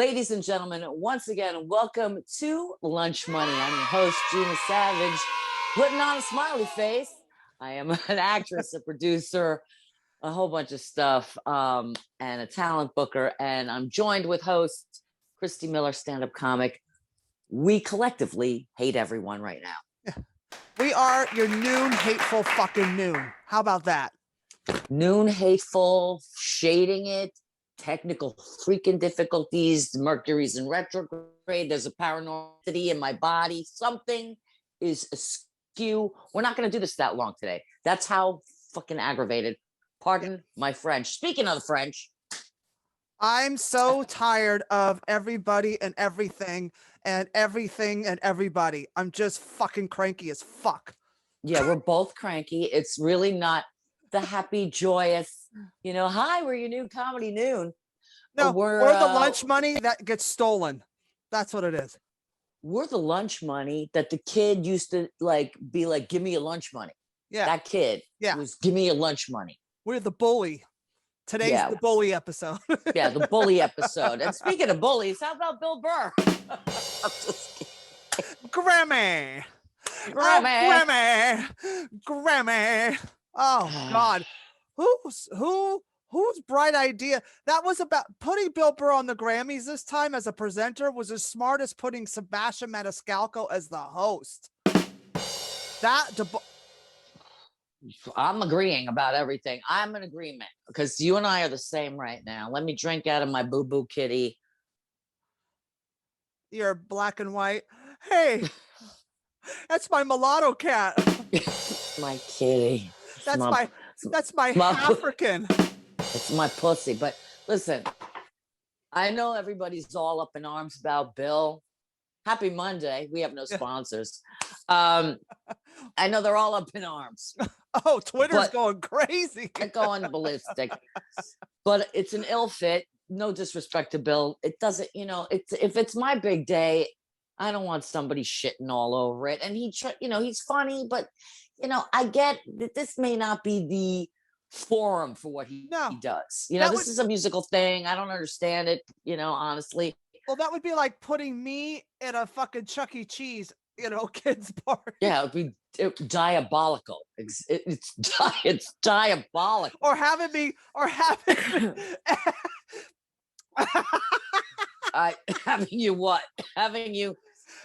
Ladies and gentlemen, once again, welcome to Lunch Money. I'm your host, Gina Savage, putting on a smiley face. I am an actress, a producer, a whole bunch of stuff, and a talent booker. And I'm joined with host Christy Miller, stand-up comic. We collectively hate everyone right now. We are your noon hateful fucking noon. How about that? Noon hateful, shading it, technical freaking difficulties, Mercury's in retrograde, there's a paranormality in my body, something is askew. We're not going to do this that long today. That's how fucking aggravated. Pardon my French. Speaking of the French. I'm so tired of everybody and everything and everybody. I'm just fucking cranky as fuck. Yeah, we're both cranky. It's really not the happy, joyous, hi, we're your new comedy noon. No, we're the lunch money that gets stolen. That's what it is. We're the lunch money that the kid used to be like, give me your lunch money. Yeah. That kid was, give me your lunch money. We're the bully. Today's the bully episode. Yeah, the bully episode. And speaking of bullies, how about Bill Burr? Grammy. Oh God. Whose bright idea that was about putting Bill Burr on the Grammys this time as a presenter was as smart as putting Sebastian Maniscalco as the host. I'm agreeing about everything. I'm in agreement because you and I are the same right now. Let me drink out of my boo-boo kitty. You're black and white. Hey, that's my mulatto cat. My kitty. That's my African. It's my pussy. But listen, I know everybody's all up in arms about Bill. Happy Monday. We have no sponsors. I know they're all up in arms. Oh, Twitter's going crazy. They're going ballistic. But it's an ill fit. No disrespect to Bill. It doesn't, if it's my big day, I don't want somebody shitting all over it. And he's funny, but I get that this may not be the forum for what he does. This is a musical thing. I don't understand it, honestly. Well, that would be like putting me in a fucking Chuck E. Cheese, kids party. Yeah, it would be diabolical. It's diabolical. Or having me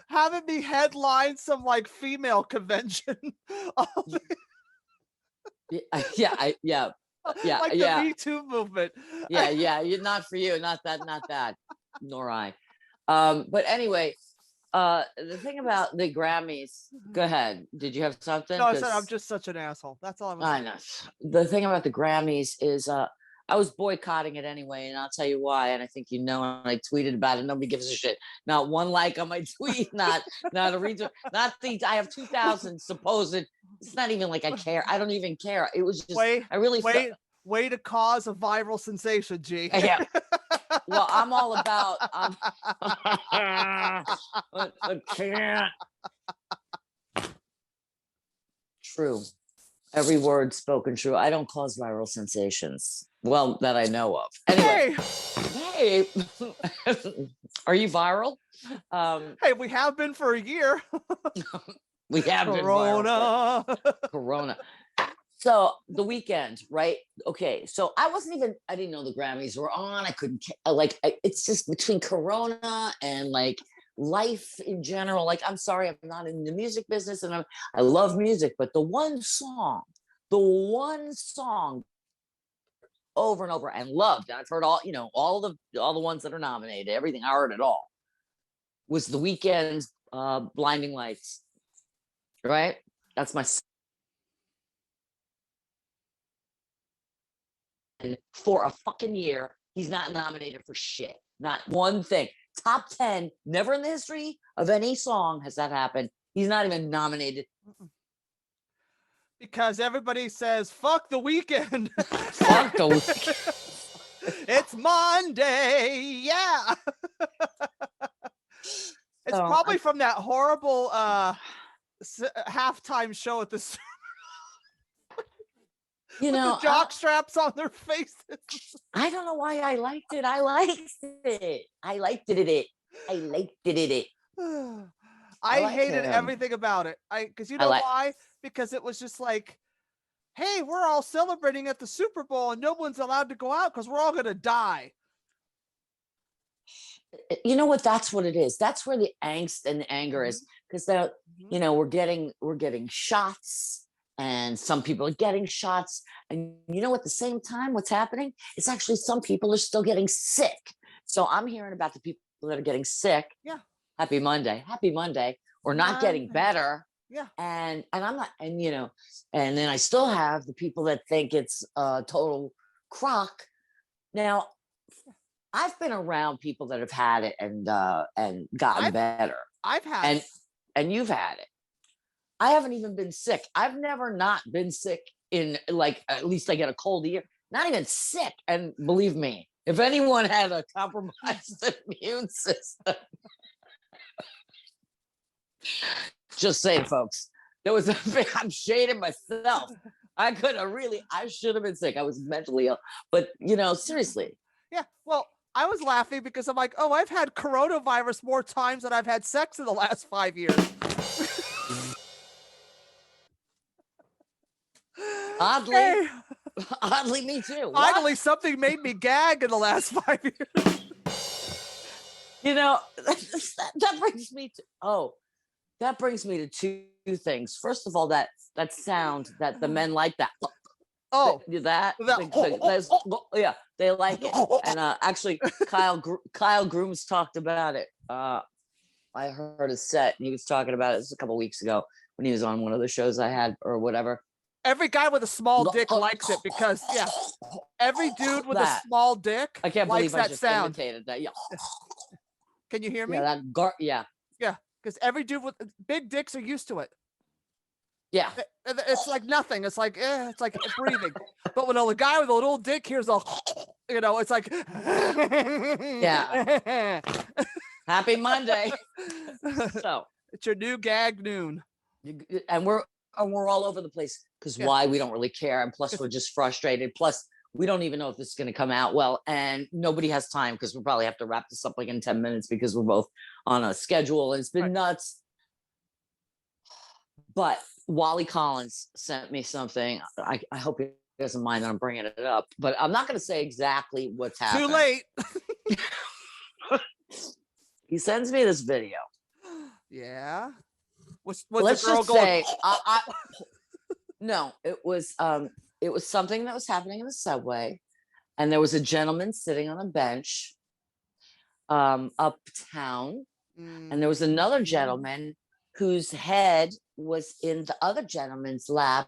having me headline some female convention. Yeah. The Me Too movement. Yeah. Not for you. Not that. Nor I. But anyway, the thing about the Grammys. Go ahead. Did you have something? No, I said I'm just such an asshole. That's all I know. The thing about the Grammys is, I was boycotting it anyway, and I'll tell you why. And I think and I tweeted about it. Nobody gives a shit. Not one like on my tweet. Not a reason. Not the. I have 2,000 supposed. It's not even like I care. I don't even care. It was just. Way to cause a viral sensation, G. Yeah. Well, I'm all about. I can't. True. Every word spoken true. I don't cause viral sensations. Well, that I know of. Anyway. Hey. Are you viral? Hey, we have been for a year. We have Corona. Been viral. Corona. So the weekend, right? Okay. So I didn't know the Grammys were on. I couldn't, it's just between Corona and life in general. I'm sorry, I'm not in the music business and I love music, but the one song over and over and loved, and I've heard all the ones that are nominated, everything, I heard it all, was The Weeknd's Blinding Lights. Right? That's my. And for a fucking year, he's not nominated for shit. Not one thing. Top 10, never in the history of any song has that happened. He's not even nominated. Because everybody says, fuck the weekend. Fuck the weekend. It's Monday. Yeah. It's probably from that horrible halftime show at the You with know, the jock straps on their faces. I don't know why I liked it. I liked it. I liked it. I liked it. I I like hated him. everything about it. Because you I know like. why? Because it was just like, hey, we're all celebrating at the Super Bowl and no one's allowed to go out because we're all gonna die. You know what? That's what it is. That's where the angst and the anger is, because Mhm. we're getting shots, and some people are getting shots, and at the same time, what's happening? It's actually some people are still getting sick. So I'm hearing about the people that are getting sick. Yeah. Happy Monday, or not getting Monday. better. Yeah. And I'm not, and then I still have the people that think it's a total crock. Now, I've been around people that have had it and gotten better, I've had and it. and you've had it. I haven't even been sick. I've never not been sick in, like, at least I get a cold a year. Not even sick. And believe me, if anyone had a compromised immune system, just saying, folks, there was I'm shading myself. I should have been sick. I was mentally ill, but seriously. Yeah. Well, I was laughing because I'm like, oh, I've had coronavirus more times than I've had sex in the last 5 years. Oddly, Hey, oddly, me too. finally, something made me gag in the last 5 years. That brings me to two things. First of all, that sound that the men like, that Oh, that that- yeah, they like it. And actually, Kyle Grooms talked about it. I heard a set, and he was talking about it a couple weeks ago when he was on one of the shows I had or whatever. every guy with a small dick likes it because, yeah, every dude with a small dick I can't likes believe I that just sound. imitated that. Yeah, Can you hear me? yeah, Yeah, because every dude with big dicks are used to it. yeah. It's like nothing. It's like it's like breathing. But when a guy with a little dick hears a, it's like, Yeah. Happy Monday. So it's your new gag noon. and we're all over the place, because why? We don't really care, and plus we're just frustrated. Plus we don't even know if this is going to come out well, and nobody has time, because we'll probably have to wrap this up like in 10 minutes because we're both on a schedule, and it's been nuts. But Wally Collins sent me something. I hope he doesn't mind that I'm bringing it up, but I'm not going to say exactly what's happening. Too late. He sends me this video. Yeah. Was Let's the girl just going? say, no, it was something that was happening in the subway, and there was a gentleman sitting on a bench uptown, and there was another gentleman whose head was in the other gentleman's lap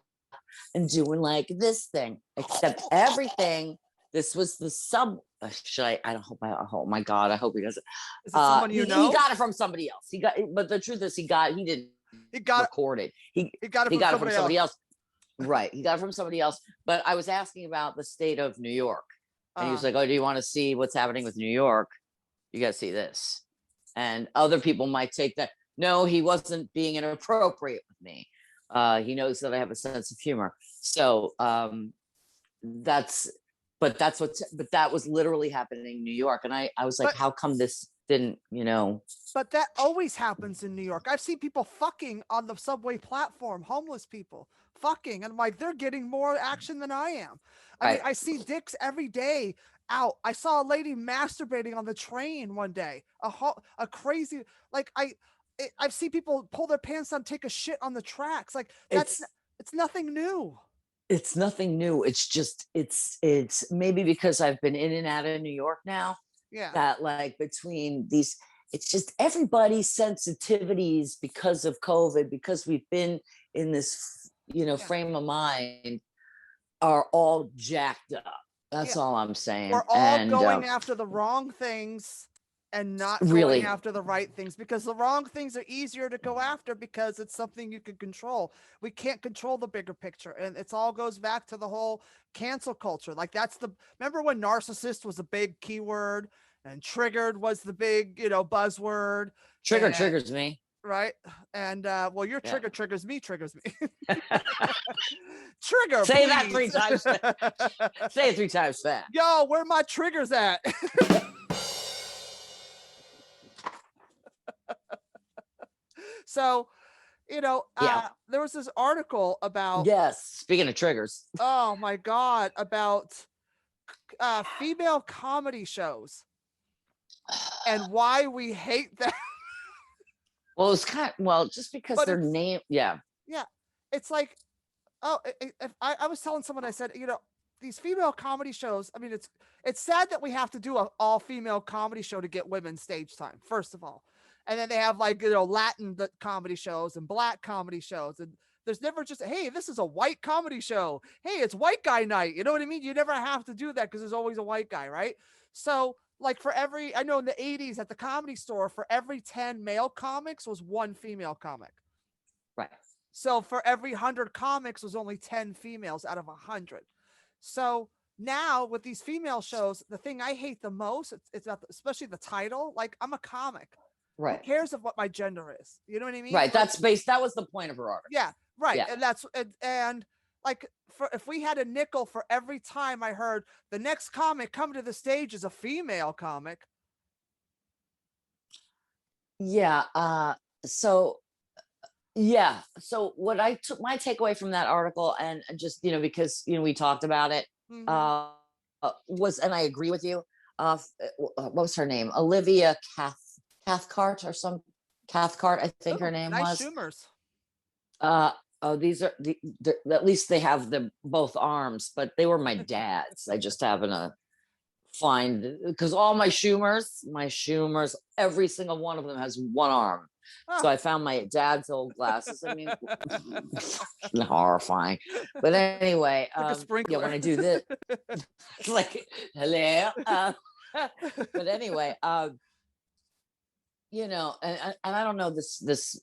and doing like this thing, except everything. This was the sub. I don't hope. Oh my God! I hope he doesn't. Is it someone you know? He got it from somebody else. But the truth is, he didn't record it. He got it from somebody else. Right. He got it from somebody else. But I was asking about the state of New York, and he was like, "Oh, do you want to see what's happening with New York? You got to see this." And other people might take that. No, he wasn't being inappropriate with me. He knows that I have a sense of humor. So but that was literally happening in New York. And I was like, how come this didn't, But that always happens in New York. I've seen people fucking on the subway platform, homeless people fucking. And I'm like, they're getting more action than I am. I mean, I see dicks every day out. I saw a lady masturbating on the train one day. A crazy, like I've seen people pull their pants down, take a shit on the tracks. Like it's nothing new. It's nothing new. It's just, it's maybe because I've been in and out of New York now. Yeah. That, like, between these, it's just everybody's sensitivities because of COVID, because we've been in this, frame of mind, are all jacked up. That's all I'm saying. We're all going after the wrong things and not going after the right things, because the wrong things are easier to go after because it's something you can control. We can't control the bigger picture, and it all goes back to the whole cancel culture. Like remember when narcissist was a big keyword and triggered was the big, buzzword. Triggers me. Right. And well, your Yeah. trigger triggers me. Trigger, Say that please. 3 times. Say it 3 times fast. Yo, where my triggers at? So, Yeah. there was this article about, Yes. Speaking of triggers. oh my God, about female comedy shows and why we hate them. Well, it's just because But their it's, name. Yeah. yeah, it's like, oh, if I was telling someone, I said, these female comedy shows, I mean, it's sad that we have to do an all female comedy show to get women stage time, first of all. And then they have like, Latin comedy shows and black comedy shows. And there's never just, hey, this is a white comedy show. Hey, it's white guy night. You know what I mean? You never have to do that because there's always a white guy, right? So like I know in the 80s at the Comedy Store, for every 10 male comics was one female comic. Right. So for every 100 comics was only 10 females out of 100. So now with these female shows, the thing I hate the most, it's about, especially the title. Like, I'm a comic. Right. Who cares of what my gender is? You know what I mean? Right. That was the point of her article. Yeah. Right. Yeah. And that's, and like, if we had a nickel for every time I heard the next comic coming to the stage is a female comic. Yeah. So what I took, my takeaway from that article, and just, because, we talked about it, was, and I agree with you. What was her name? Olivia Cathcart or some Cathcart, I think her name nice was. Schumers. These are at least they have the both arms, but they were my dad's. I just happen to find, because all my Schumers, every single one of them has one arm. So I found my dad's old glasses. I mean, horrifying. But anyway, like when I do this, it's like, hello. But anyway, and I don't know this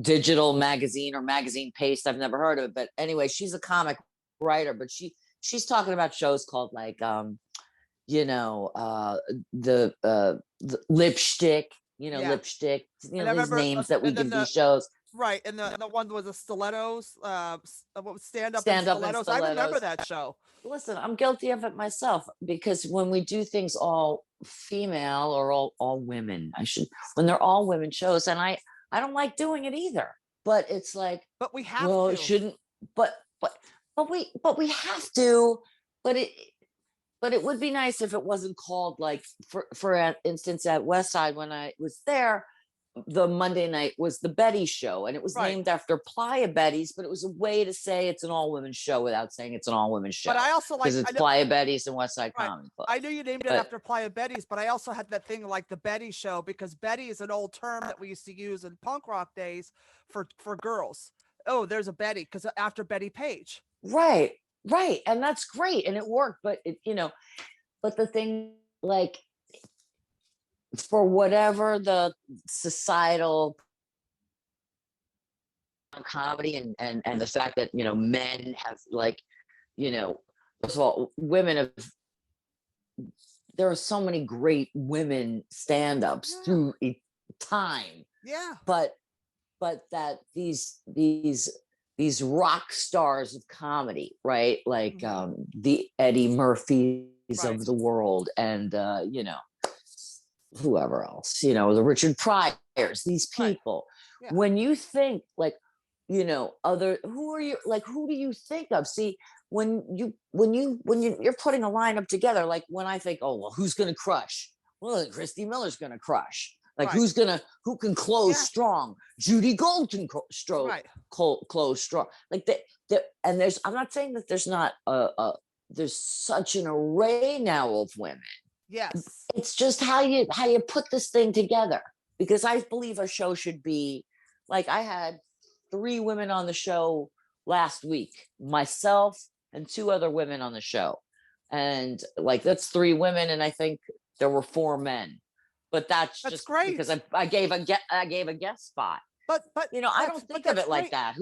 digital magazine or magazine paste. I've never heard of it. But anyway, she's a comic writer, but she's talking about shows called like, the lipstick. Lipstick, these names that we give these shows. Right. And the one was the stilettos, stand up and stilettos. I remember that show. Listen, I'm guilty of it myself, because when we do things all female or all women, when they're all women shows, and I don't like doing it either, but it's like, but we have to. It shouldn't, but we have to, but it would be nice if it wasn't called, like, for instance, at West Side, when I was there, the Monday night was the Betty show, and it was named after Playa Betty's, but it was a way to say it's an all-women show without saying it's an all-women show. But I also like, because it's Playa Betty's and West Side Comedy Club. I knew you named it after Playa Betty's, but I also had that thing like the Betty show, because Betty is an old term that we used to use in punk rock days for girls. Oh, there's a Betty, because after Betty Page. Right. And that's great. And it worked. But but the thing, like, for whatever the societal comedy and the fact that, men have, like, first of all, women have, there are so many great women stand-ups through time. Yeah. But that these rock stars of comedy, right? Like the Eddie Murphys of the world, and whoever else, the Richard Pryors, these people. Right. Yeah. When you think, like, who do you think of? See, when you're putting a lineup together, like, when I think, oh, well, who's gonna crush? Well, Christy Miller's gonna crush. Like, who can close strong? Judy Gold can close strong. Like, and I'm not saying that there's not there's such an array now of women. Yes. It's just how you put this thing together, because I believe a show should be like, I had 3 women on the show last week, myself and 2 other women on the show. And, like, that's 3 women, and I think there were 4 men. But that's just great, because I gave a guest spot. But I don't think of it like that.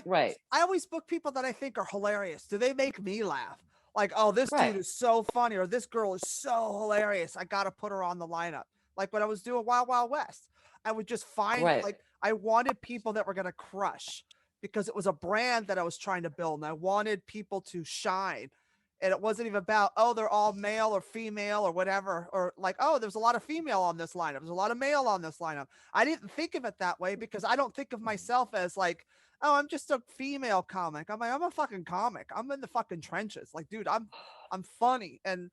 Right? I always book people that I think are hilarious. Do they make me laugh? Like, oh, this dude is so funny, or this girl is so hilarious, I gotta put her on the lineup. Like when I was doing Wild Wild West, I would just find like I wanted people that were going to crush because it was a brand that I was trying to build, and I wanted people to shine. And it wasn't even about, oh, they're all male or female or whatever, or like, oh, there's a lot of female on this lineup, there's a lot of male on this lineup. I didn't think of it that way because I don't think of myself as like, oh, I'm just a female comic. I'm like, I'm a fucking comic. I'm in the fucking trenches. Like, dude, I'm funny. And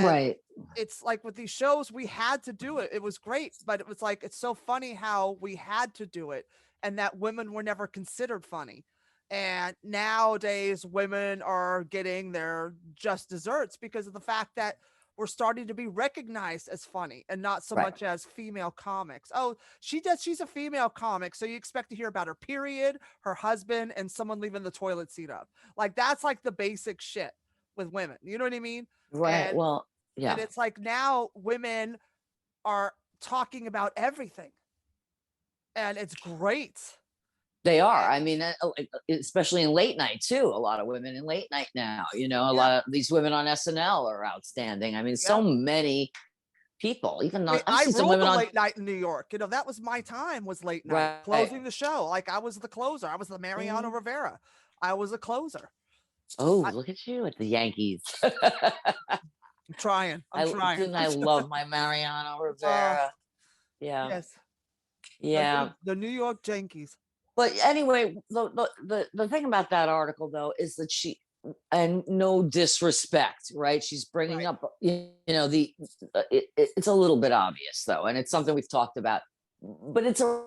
Right. it's like with these shows, we had to do it. It was great, but it was like, it's so funny how we had to do it and that women were never considered funny. And nowadays women are getting their just desserts because of the fact that we're starting to be recognized as funny and not so Right. much as female comics. Oh, she's a female comic, so you expect to hear about her period, her husband, and someone leaving the toilet seat up. Like that's like the basic shit with women. You know what I mean? Right. And Well, yeah. and it's like now women are talking about everything. And it's great. They are. I mean, especially in late night too. A lot of women in late night now. You know, a lot of these women on SNL are outstanding. I mean, so many people. Even though I see some ruled women the on late night in New York. You know, that was my time. Was late night closing the show. Like I was the closer. I was the Mariano Rivera. I was a closer. Oh, look at you at the Yankees. I'm trying. I'm trying. Didn't I love my Mariano Rivera? Yeah. Yes. Yeah. The New York Yankees. But anyway, the thing about that article though is that she, and no disrespect, right? She's bringing up, you know, it's a little bit obvious though, and it's something we've talked about, but it's a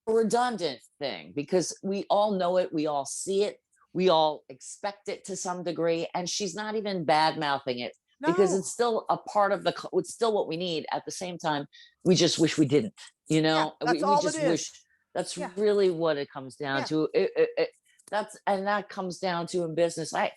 redundant thing because we all know it, we all see it, we all expect it to some degree, and she's not even bad mouthing it because it's still a part of it's still what we need. At the same time, we just wish we didn't, you know, that's all it is. Wish. That's really what it comes down to. That comes down to in business. I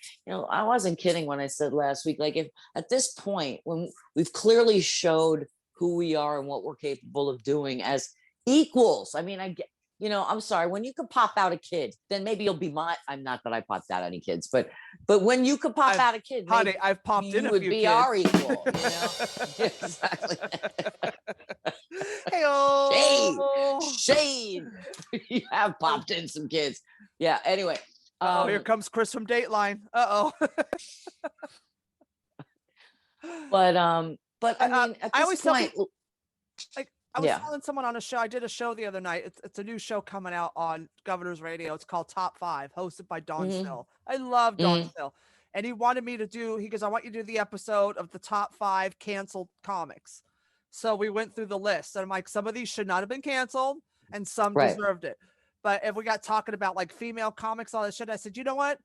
wasn't kidding when I said last week, like if at this point when we've clearly showed who we are and what we're capable of doing as equals. I mean, I get, you know, I'm sorry, when you could pop out a kid, then maybe you'll be I'm not that I popped out any kids, but when you could pop out a kid, honey, I've popped in a few kids. You would be our equal, you know? Exactly. Shade. You have popped in some kids. Yeah. Anyway. Here comes Chris from Dateline. But I mean, at this point, I was telling someone on a show. I did a show the other night. It's a new show coming out on Governor's Radio. It's called Top 5, hosted by Don Still. I love Don Still. And he wanted me to he goes, I want you to do the episode of the top 5 canceled comics. So we went through the list. And I'm like, some of these should not have been canceled and some deserved it. But if we got talking about like female comics, all that shit, I said, you know what?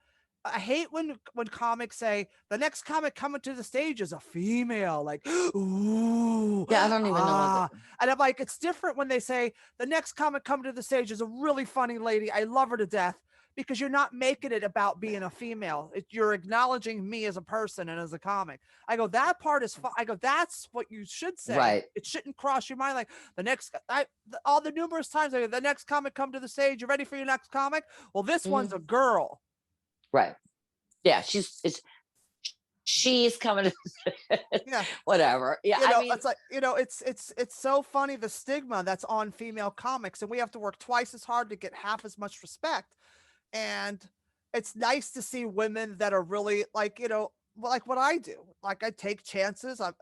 I hate when comics say the next comic coming to the stage is a female, like, ooh. Yeah, I don't even know. And I'm like, it's different when they say the next comic coming to the stage is a really funny lady. I love her to death, because you're not making it about being a female. You're acknowledging me as a person and as a comic. I go, that part is fine. I go, that's what you should say. Right. It shouldn't cross your mind. Like all the numerous times, I go, the next comic come to the stage. You ready for your next comic? Well, this one's a girl. Right. Yeah. She's coming to whatever. Yeah. I mean, it's like, it's so funny, the stigma that's on female comics, and we have to work twice as hard to get half as much respect. And it's nice to see women that are really like, like what I do. Like I take chances. I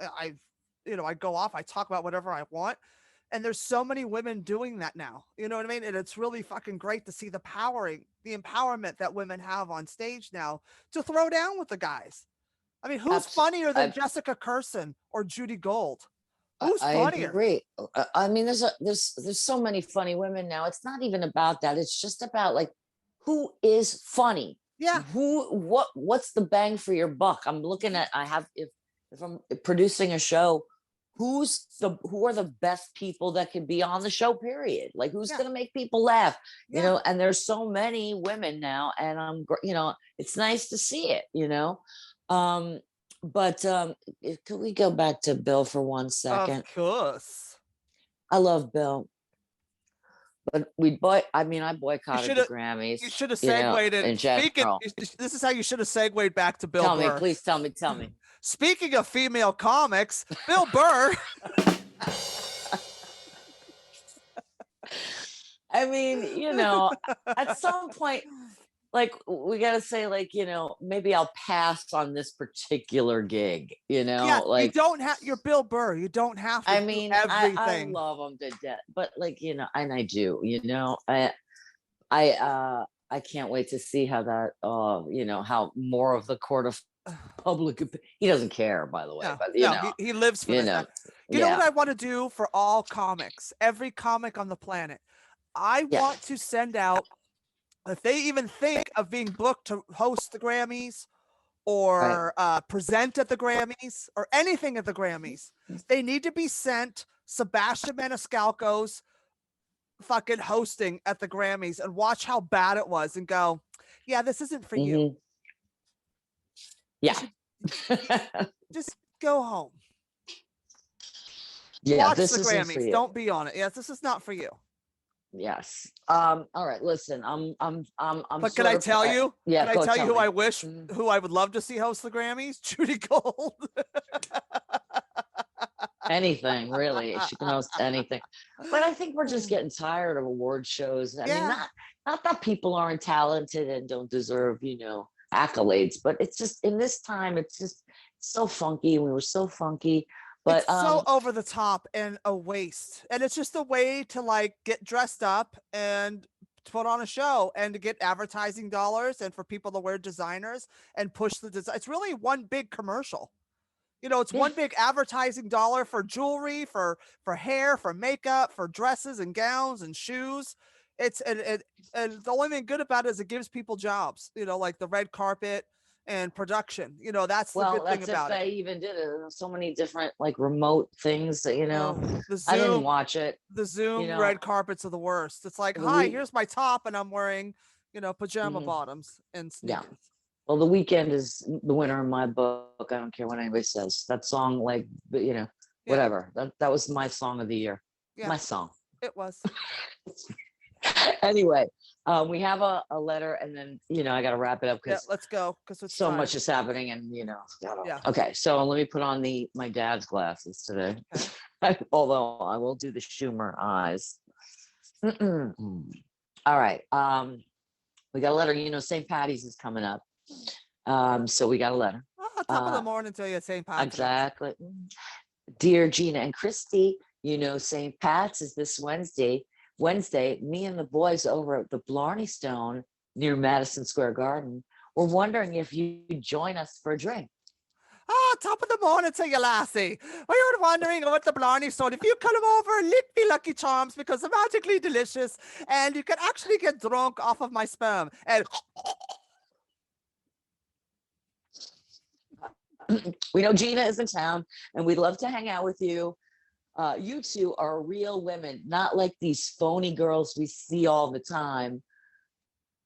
go off, I talk about whatever I want. And there's so many women doing that now. You know what I mean? And it's really fucking great to see the empowerment that women have on stage now to throw down with the guys. I mean, who's funnier than Jessica Kirson or Judy Gold? Who's funnier? I agree. I mean, there's so many funny women now. It's not even about that. It's just about like, who is funny? Yeah. What's the bang for your buck? I'm looking at, if I'm producing a show, who are the best people that can be on the show, period? Like who's going to make people laugh, you know? And there's so many women now, and it's nice to see it, but could we go back to Bill for 1 second? Of course. I love Bill. But I boycotted the Grammys. You should have segued it. This is how you should have segued back to Bill Burr. Please tell me. Speaking of female comics, Bill Burr. I mean, at some point, like we got to say, like, maybe I'll pass on this particular gig, Yeah, you like, don't have. You're Bill Burr. You don't have to I do mean, I everything. love them to death, but like, and I do, I can't wait to see how that, how more of the court of public, he doesn't care, by the way, No, but no, he lives for you this. know, You know what yeah, I want to do for all comics, every comic on the planet? I yeah, want to send out, if they even think of being booked to host the Grammys right. or present at the Grammys or anything at the Grammys, they need to be sent Sebastian Maniscalco's fucking hosting at the Grammys and watch how bad it was and go, yeah, this isn't for you. Mhm. Yeah. Just go home. Yeah, Watch this the isn't for Grammys. you. Don't be on it. Yes, this is not for you. Yes. All right. Listen, I'm. But can I tell you? Yeah. Can I tell you who me. I wish, who I would love to see host the Grammys? Judy Gold. Anything really? She can host anything. But I think we're just getting tired of award shows. I mean, not that people aren't talented and don't deserve, accolades, but it's just in this time, it's just so funky. We were so funky. But it's so over the top and a waste. And it's just a way to like get dressed up and put on a show and to get advertising dollars and for people to wear designers and push the design. It's really one big commercial. It's one big advertising dollar for jewelry, for hair, for makeup, for dresses and gowns and shoes. It's and the only thing good about it is it gives people jobs, like the red carpet and production. That's the good thing about it. They even did it. There's so many different like remote things that, The Zoom, I didn't watch it. The Zoom red carpets are the worst. It's like, hi, here's my top, and I'm wearing, pajama bottoms and sneakers. Yeah. Well, The Weeknd is the winner in my book. I don't care what anybody says. That song, like, whatever. That was my song of the year. Yeah. My song. It was. Anyway, we have a letter, and then I got to wrap it up because let's go because so much is happening, and Okay, so let me put on my dad's glasses today. Okay. Although I will do the Schumer eyes. All right. We got a letter. St. Patty's is coming up. So we got a letter. Top of the morning to you, St. Pat's. Exactly. Dear Gina and Christy, St. Pat's is this Wednesday. Me and the boys over at the Blarney Stone near Madison Square Garden were wondering if you'd join us for a drink. Top of the morning to you, lassie. We were wondering about the Blarney Stone. If you come over, lick me Lucky Charms because they're magically delicious and you can actually get drunk off of my sperm. And we know Gina is in town and we'd love to hang out with you. You two are real women, not like these phony girls we see all the time.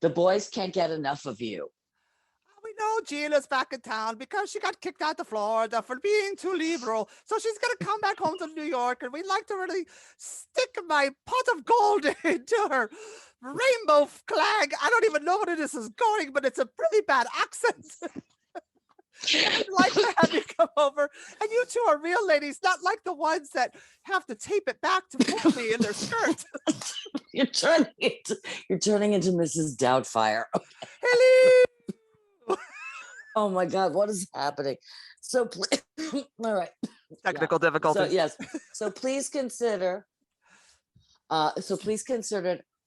The boys can't get enough of you. We know Gina's back in town because she got kicked out of Florida for being too liberal. So she's going to come back home to New York, and we'd like to really stick my pot of gold into her rainbow flag. I don't even know what this is going, but it's a pretty bad accent. I'd like to have you come over, and you two are real ladies, not like the ones that have to tape it back to put me in their skirt. You're turning into Mrs. Doubtfire. Hello. Oh my God, what is happening? So, all right. Technical difficulties. So, yes. So please consider.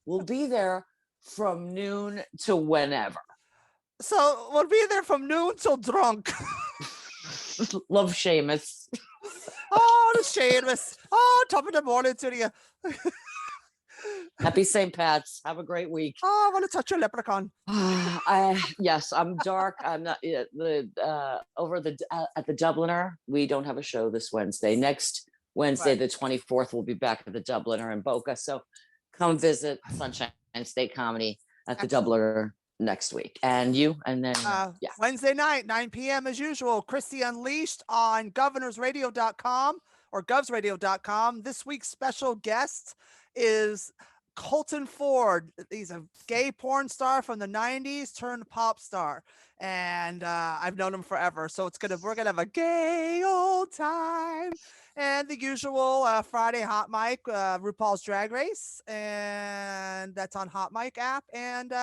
We'll be there from noon to whenever. So we'll be there from noon till drunk. Love Seamus. Oh, the Seamus. Oh, top of the morning to you. Happy St. Pat's. Have a great week. Oh, I want to touch your leprechaun. Yes, I'm dark. I'm not at the Dubliner. We don't have a show this Wednesday. Next Wednesday, the 24th, we'll be back at the Dubliner in Boca. So come visit Sunshine State Comedy at the Dubliner next week. And you, and then Wednesday night, 9 p.m. as usual. Christy Unleashed on governorsradio.com or govsradio.com. This week's special guest is Colton Ford. He's a gay porn star from the 90s turned pop star. And I've known him forever. So we're gonna have a gay old time. And the usual Friday Hot Mic, RuPaul's Drag Race. And that's on Hot Mic app. And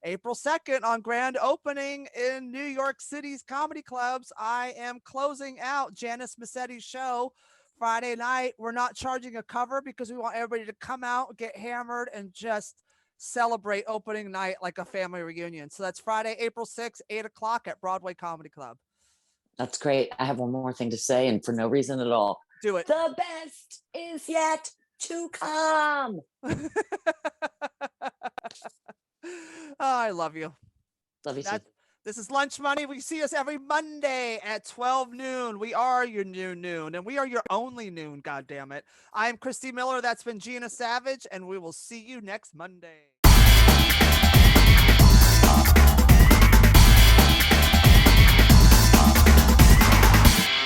April 2nd on grand opening in New York City's comedy clubs, I am closing out Janice Massetti's show Friday night. We're not charging a cover because we want everybody to come out, get hammered, and just celebrate opening night like a family reunion. So that's Friday, April 6th, 8 o'clock at Broadway Comedy Club. That's great. I have one more thing to say, and for no reason at all. Do it. The best is yet to come. Oh, I love you. Love you too. This is Lunch Money. We see us every Monday at 12 noon. We are your new noon, and we are your only noon, goddammit. I'm Christy Miller. That's been Gina Savage, and we will see you next Monday.